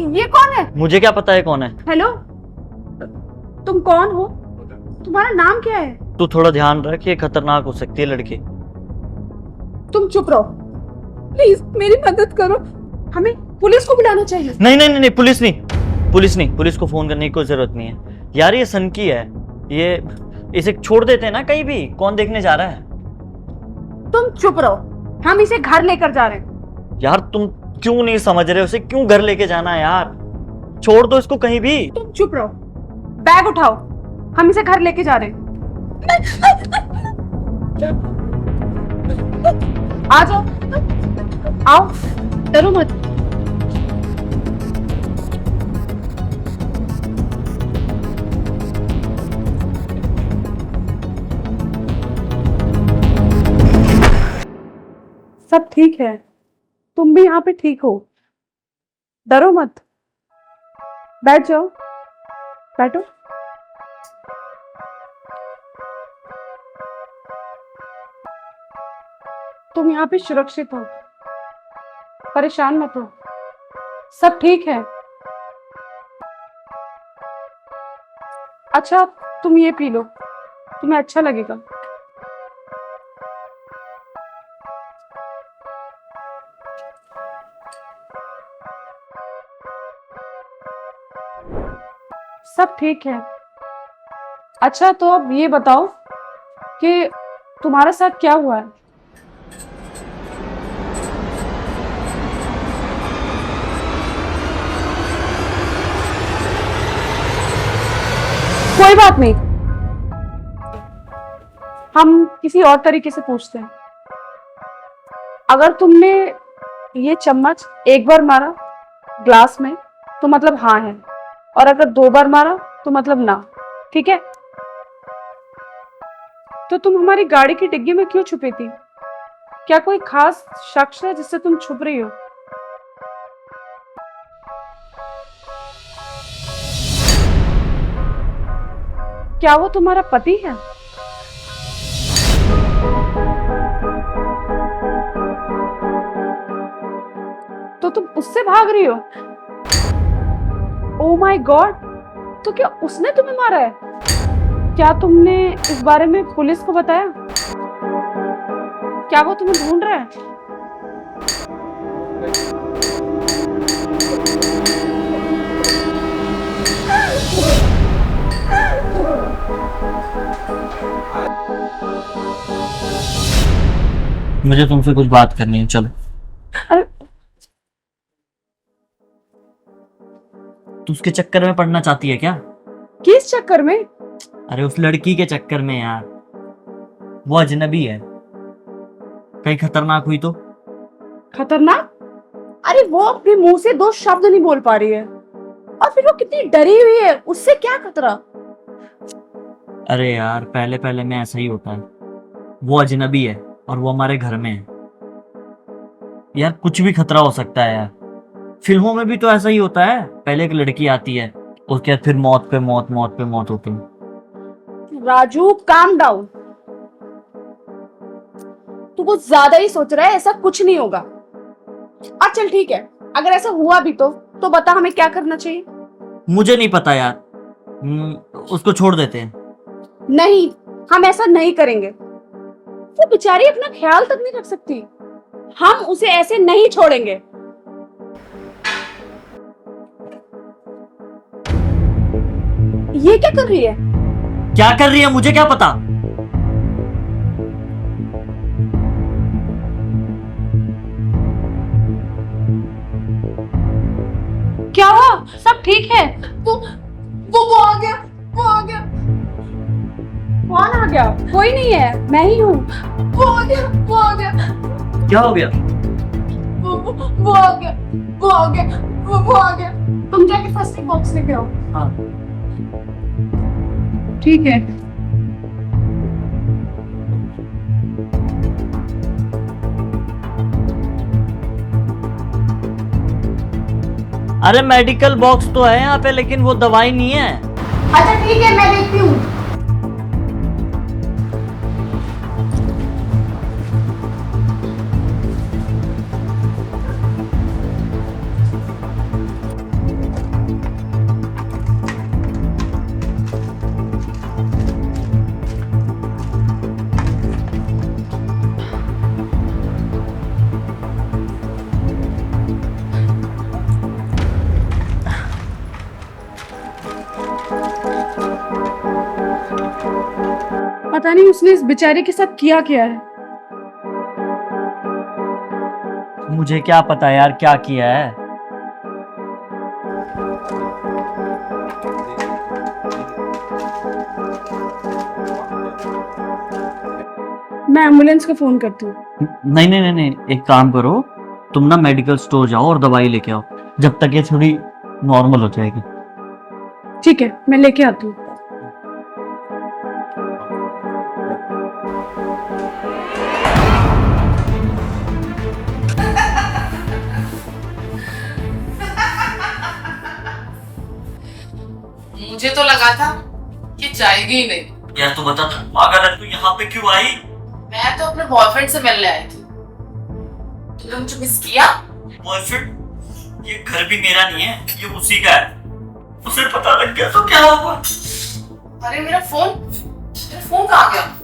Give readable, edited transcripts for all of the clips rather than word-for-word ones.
ये कौन है? मुझे क्या पता है कौन है? हेलो, तुम कौन हो? तुम्हारा नाम क्या है? तू थोड़ा ध्यान रख, ये खतरनाक हो सकती है लड़की। तुम चुप रहो प्लीज, मेरी मदद करो, हमें पुलिस को बुलाना चाहिए। नहीं नहीं नहीं, नहीं पुलिस नहीं, पुलिस नहीं, पुलिस को फोन करने की कोई जरूरत नहीं है यार। ये सनकी है, ये इसे छोड़ देते हैं ना कहीं भी, कौन देखने जा रहा है। तुम चुप रहो, हम इसे घर लेकर जा रहे हैं। यार तुम क्यों नहीं समझ रहे, उसे क्यों घर लेके जाना है यार? छोड़ दो इसको कहीं भी। तुम चुप रहो, बैग उठाओ, हम इसे घर लेके जा रहे हैं। आ जाओ, आओ, डरो मत। सब ठीक है, तुम भी यहाँ पे ठीक हो, डरो मत। बैठ जाओ, बैठो। तुम यहाँ पे सुरक्षित हो, परेशान मत हो, सब ठीक है। अच्छा, तुम ये पी लो, तुम्हें अच्छा लगेगा। सब ठीक है। अच्छा, तो अब ये बताओ कि तुम्हारे साथ क्या हुआ है? कोई बात नहीं, हम किसी और तरीके से पूछते हैं। अगर तुमने ये चम्मच एक बार मारा ग्लास में तो मतलब हाँ है, और अगर 2 बार मारा तो मतलब ना, ठीक है? तो तुम हमारी गाड़ी की डिग्गी में क्यों छुपी थी? क्या कोई खास शख्स है जिससे तुम छुप रही हो? क्या वो तुम्हारा पति है? तो तुम उससे भाग रही हो? ओ माय गॉड, तो क्या उसने तुम्हें मारा है? क्या तुमने इस बारे में पुलिस को बताया? क्या वो तुम्हें ढूंढ रहा है? मुझे तुमसे कुछ बात करनी है, चलो। अरे, तू उसके चक्कर में पड़ना चाहती है क्या? किस चक्कर में? अरे उस लड़की के चक्कर में यार, वो अजनबी है, कहीं खतरनाक हुई तो? खतरनाक? अरे वो अपने मुंह से 2 शब्द नहीं बोल पा रही है, और फिर वो कितनी डरी हुई है, उससे क्या खतरा? अरे यार पहले पहले में ऐसा ही होता है, वो अजनबी है और वो हमारे घर में है यार, कुछ भी खतरा हो सकता है यार। फिल्मों में भी तो ऐसा ही होता है, पहले एक लड़की आती है, उसके बाद फिर मौत पे मौत, मौत पे मौत होती है। राजू, काम डाउन, तू कुछ ज्यादा ही सोच रहा है, ऐसा कुछ नहीं होगा। अच्छा चल ठीक है, अगर ऐसा हुआ भी तो बता हमें क्या करना चाहिए? मुझे नहीं पता यार, उसको छोड़ देते हैं। नहीं, हम ऐसा नहीं करेंगे, वो बेचारी अपना ख्याल तक नहीं रख सकती, हम उसे ऐसे नहीं छोड़ेंगे। ये क्या कर रही है? क्या कर रही है मुझे क्या पता। क्या हुआ? सब ठीक है? वो आ गया, वो आ गया। कौन आ गया? कोई नहीं है, मैं ही हूँ। वो आ गया, वो आ गया। क्या हो गया? वो आ गया, वो आ गया, वो आ गया। तुम जाके फर्स्ट एड बॉक्स लेके आओ। हाँ ठीक है। अरे मेडिकल बॉक्स तो है यहाँ पे, लेकिन वो दवाई नहीं है। अच्छा ठीक है, मैं देखती हूँ। पता नहीं उसने इस बेचारे के साथ किया क्या है। मुझे क्या पता यार क्या किया है। मैं एम्बुलेंस को फोन करती हूँ। नहीं नहीं नहीं नहीं, एक काम करो, तुम ना मेडिकल स्टोर जाओ और दवाई लेके आओ, जब तक ये थोड़ी नॉर्मल हो जाएगी। ठीक है, मैं लेके आती हूँ। मुझे तो लगा था कि जाएगी ही नहीं। यार तू बता, तू पागल है, तू यहाँ पे क्यों आई? मैं तो अपने बॉयफ्रेंड से मिलने आई थी। तुमने मुझे मिस किया? बॉयफ्रेंड? ये घर भी मेरा नहीं है, ये उसी का है। उसे पता लग गया तो क्या होगा? अरे मेरा फोन कहाँ गया?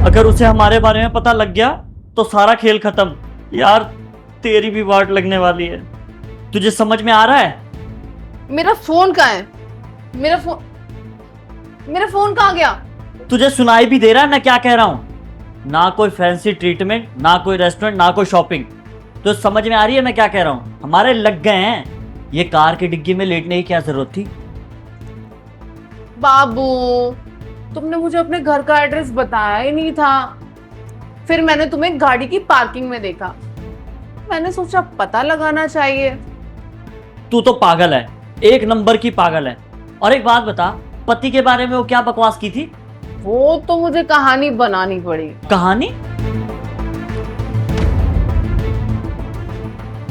अगर उसे हमारे बारे में पता लग गया तो सारा खेल खत्म। यार तेरी भी वाट लगने वाली है। तुझे समझ में आ रहा है? मेरा फोन कहाँ है? मेरा फोन कहाँ गया? तुझे सुनाई भी दे रहा है ना क्या कह रहा हूँ? ना कोई फैंसी ट्रीटमेंट, ना कोई रेस्टोरेंट, ना कोई शॉपिंग। तो समझ में आ रही है मैं क्या कह रहा हूँ? हमारे लग गए हैं। ये कार की डिग्गी में लेटने की क्या जरूरत थी? बाबू, तुमने मुझे अपने घर का एड्रेस बताया ही नहीं था। फिर मैंने तुम्हें गाड़ी की पार्किंग में देखा। मैंने सोचा पता लगाना चाहिए। तू तो पागल है, एक नंबर की पागल है। और एक बात बता, पति के बारे में वो क्या बकवास की थी? वो तो मुझे कहानी बनानी पड़ी। कहानी?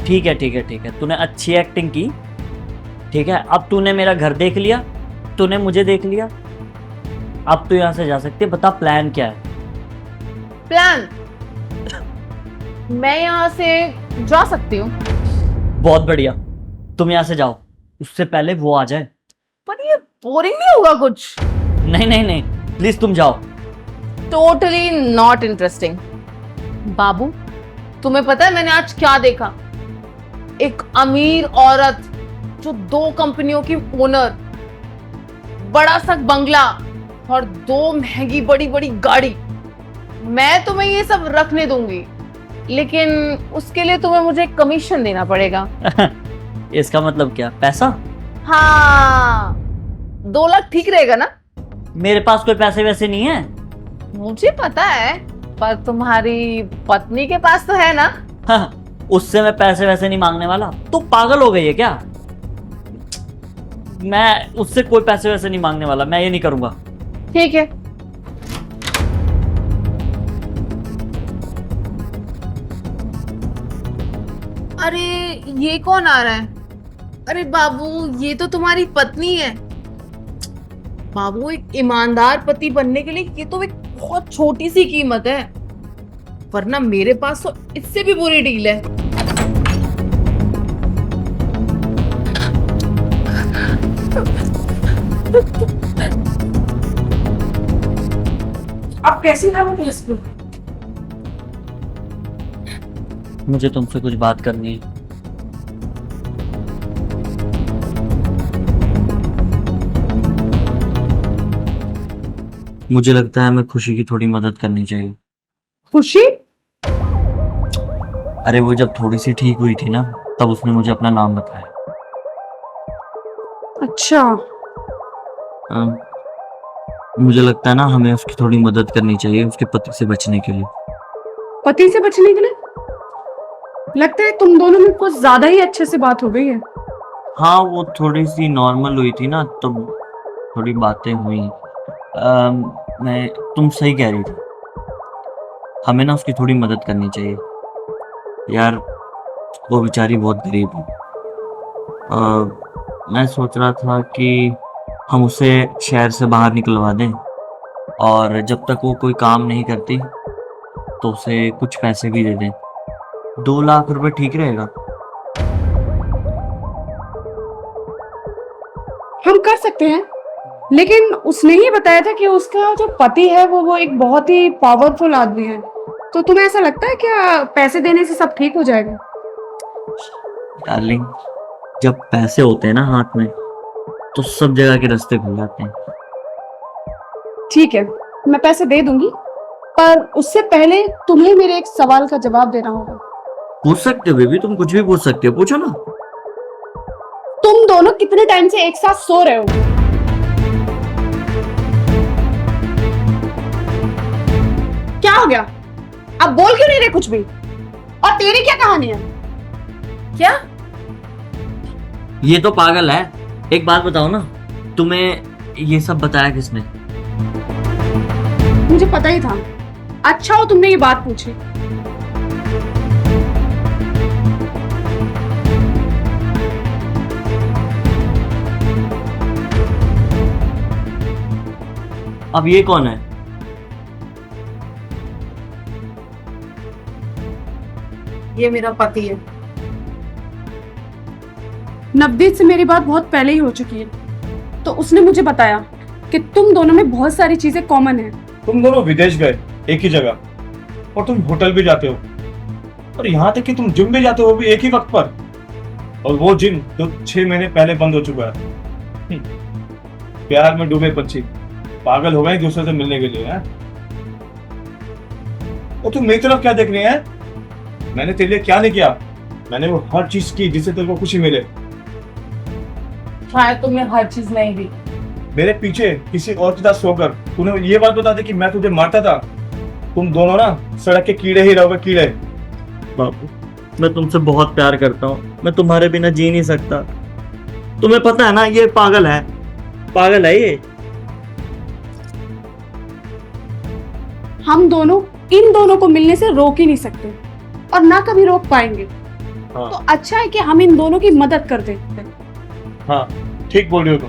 ठीक है ठीक है ठीक है, तूने अच्छी एक्टिंग की। ठीक है, अब तूने मेरा घर देख लिया, तूने मुझे देख लिया, अब तू यहां से जा सकती है। बता प्लान क्या है? प्लान? मैं यहाँ से जा सकती हूँ। बहुत बढ़िया, तुम यहां से जाओ, उससे पहले वो आ जाए। पर ये बोरिंग नहीं होगा कुछ? नहीं नहीं नहीं, प्लीज तुम जाओ। Totally not interesting. बाबू, तुम्हें पता है मैंने आज क्या देखा? एक अमीर औरत जो 2 कंपनियों की ओनर, बड़ा सा बंगला और 2 महंगी बड़ी बड़ी गाड़ी। मैं तुम्हें ये सब रखने दूंगी, लेकिन उसके लिए तुम्हें मुझे कमीशन देना पड़ेगा। इसका मतलब क्या, पैसा? हाँ, 2 लाख ठीक रहेगा ना? मेरे पास कोई पैसे वैसे नहीं है। मुझे पता है, पर तुम्हारी पत्नी के पास तो है ना? हाँ, उससे मैं पैसे वैसे नहीं मांगने वाला। तू पागल हो गई है क्या? मैं उससे कोई पैसे वैसे नहीं मांगने वाला, मैं ये नहीं करूंगा। ठीक है। अरे ये कौन आ रहा है? अरे बाबू, ये तो तुम्हारी पत्नी है। बाबू, एक ईमानदार पति बनने के लिए ये तो एक बहुत छोटी सी कीमत है, वरना मेरे पास तो इससे भी बुरी डील है। आप कैसी है वो पुलिस को? मुझे तुमसे कुछ बात करनी है। मुझे लगता है हमें खुशी की थोड़ी मदद करनी चाहिए। खुशी? अरे वो जब थोड़ी सी ठीक हुई थी ना, तब उसने मुझे अपना नाम बताया। अच्छा। मुझे लगता है ना हमें उसकी थोड़ी मदद करनी चाहिए, उसके पति से बचने के लिए। पति से बचने के लिए? लगता है तुम दोनों में कुछ ज्यादा ही अच्छे से बात हो गई है। हाँ, वो थोड़ी सी नॉर्मल हुई थी ना, तो थोड़ी बातें हुई। मैं तुम सही कह रही थी। हमें ना उसकी थोड़ी मदद करनी चाहिए यार, वो बेचारी बहुत गरीब है। मैं सोच रहा था कि हम उसे शहर से बाहर निकलवा दें, और जब तक वो कोई काम नहीं करती तो उसे कुछ पैसे भी दे दें। 2 लाख रुपए ठीक रहेगा? हम कर सकते हैं, लेकिन उसने ही बताया था कि उसका जो पति है वो एक बहुत ही पावरफुल आदमी है। तो तुम्हें ऐसा लगता है क्या पैसे देने से सब ठीक हो जाएगा? डार्लिंग, जब पैसे होते हैं ना हाथ में तो सब जगह के रास्ते खुल जाते हैं। ठीक है, मैं पैसे दे दूंगी, पर उससे पहले तुम्हें मेरे एक सवाल का जवाब देना होगा। पूछ सकते हो बेबी, तुम कुछ भी पूछ सकते हो, पूछो ना। तुम दोनों कितने टाइम से एक साथ सो रहे हो? क्या हो गया? अब बोल क्यों नहीं रहे कुछ भी? और तेरी क्या कहानी है? क्या? ये तो पागल है। एक बात बताओ ना, तुम्हें ये सब बताया किसने? मुझे पता ही था। अच्छा हो तुमने ये बात पूछी। अब ये कौन है? ये मेरा पति है। नवदीप से मेरी बात बहुत पहले ही हो चुकी है, तो उसने मुझे बताया कि तुम दोनों में बहुत सारी चीजें कॉमन है। तुम दोनों विदेश गए एक ही जगह, और तुम होटल भी जाते हो, और यहाँ तक कि तुम जिम भी जाते हो, वो भी एक ही वक्त पर। और वो जिम जो 6 महीने पहले बंद हो चुका है। प्यार में डूबे पंछी पागल हो गए एक दूसरे से मिलने के लिए हैं? और तुम मेरी तरफ क्या देख रही है? मैंने तेरे लिए क्या नहीं किया? मैंने वो हर चीज की जिससे तेरे को खुशी मिले। शायद तुम्हें हर चीज नहीं दी। मेरे पीछे किसी और के साथ सोकर तूने ये बात बता दी कि मैं तुझे मारता था। तुम दोनों ना सड़क के कीड़े ही रहोगे, कीड़े। बाबू, मैं तुमसे बहुत प्यार करता हूँ, मैं तुम्हारे बिना जी नहीं सकता। तुम्हें पता है ना, ये पागल है, पागल है ये। हम दोनों इन दोनों को मिलने से रोक ही नहीं सकते, और ना कभी रोक पाएंगे। हाँ। तो अच्छा है कि हम इन दोनों की मदद कर देते हैं। हाँ, ठीक बोल रही हो तुम।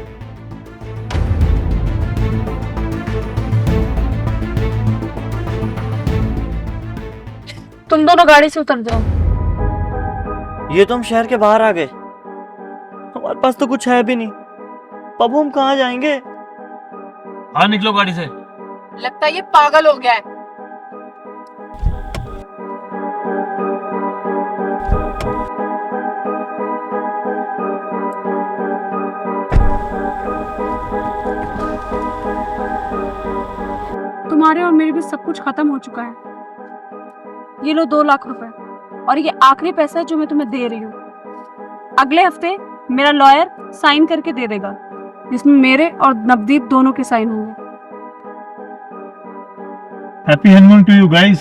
तुम दोनों गाड़ी से उतर जाओ। ये तो हम शहर के बाहर आ गए, हमारे पास तो कुछ है भी नहीं। बाबू, हम कहाँ जाएंगे? हाँ, निकलो गाड़ी से। लगता है ये पागल हो गया है। तुम्हारे और मेरे बीच सब कुछ खत्म हो चुका है। ये लो 2 लाख रुपए, और ये आखिरी पैसा है जो मैं तुम्हें दे रही हूँ। अगले हफ्ते मेरा लॉयर साइन करके दे देगा, जिसमें मेरे और नवदीप दोनों के साइन होंगे। Happy honeymoon to you guys.